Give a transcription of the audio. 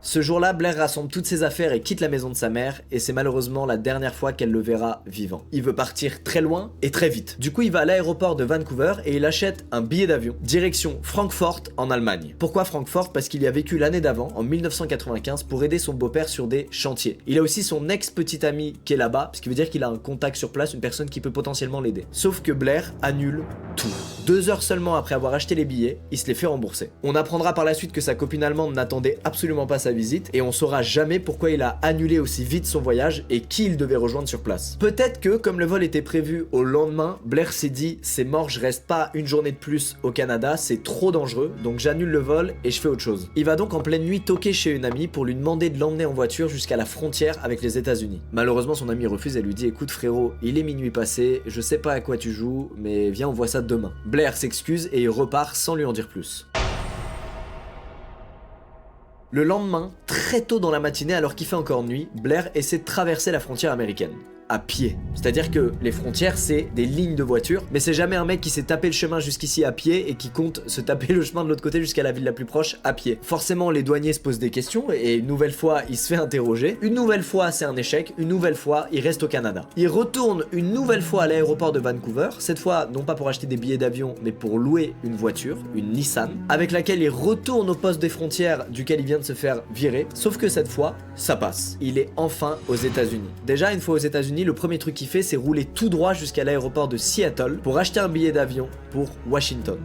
Ce jour-là, Blair rassemble toutes ses affaires et quitte la maison de sa mère, et c'est malheureusement la dernière fois qu'elle le verra vivant. Il veut partir très loin et très vite. Du coup, il va à l'aéroport de Vancouver et il achète un billet d'avion, direction Francfort en Allemagne. Pourquoi Francfort? Parce qu'il y a vécu l'année d'avant, en 1995, pour aider son beau-père sur des chantiers. Il a aussi son ex-petite amie qui est là-bas, ce qui veut dire qu'il a un contact sur place, une personne qui peut potentiellement l'aider. Sauf que Blair annule tout. 2 heures seulement après avoir acheté les billets, il se les fait rembourser. On apprendra par la suite que sa copine allemande n'attendait absolument pas sa visite et on saura jamais pourquoi il a annulé aussi vite son voyage et qui il devait rejoindre sur place. Peut-être que, comme le vol était prévu au lendemain, Blair s'est dit c'est mort, je reste pas une journée de plus au Canada, c'est trop dangereux, donc j'annule le vol et je fais autre chose. Il va donc en pleine nuit toquer chez une amie pour lui demander de l'emmener en voiture jusqu'à la frontière avec les États-Unis. Malheureusement, son amie refuse et lui dit écoute frérot, il est minuit passé, je sais pas à quoi tu joues, mais viens on voit ça demain. Blair s'excuse et il repart sans lui en dire plus. Le lendemain, très tôt dans la matinée alors qu'il fait encore nuit, Blair essaie de traverser la frontière américaine. À pied. C'est-à-dire que les frontières, c'est des lignes de voitures, mais c'est jamais un mec qui s'est tapé le chemin jusqu'ici à pied et qui compte se taper le chemin de l'autre côté jusqu'à la ville la plus proche à pied. Forcément, les douaniers se posent des questions et une nouvelle fois, il se fait interroger. Une nouvelle fois, c'est un échec. Une nouvelle fois, il reste au Canada. Il retourne une nouvelle fois à l'aéroport de Vancouver, cette fois non pas pour acheter des billets d'avion, mais pour louer une voiture, une Nissan, avec laquelle il retourne au poste des frontières duquel il vient de se faire virer. Sauf que cette fois, ça passe. Il est enfin aux États-Unis. Déjà, une fois aux États-Unis, le premier truc qu'il fait, c'est rouler tout droit jusqu'à l'aéroport de Seattle pour acheter un billet d'avion pour Washington.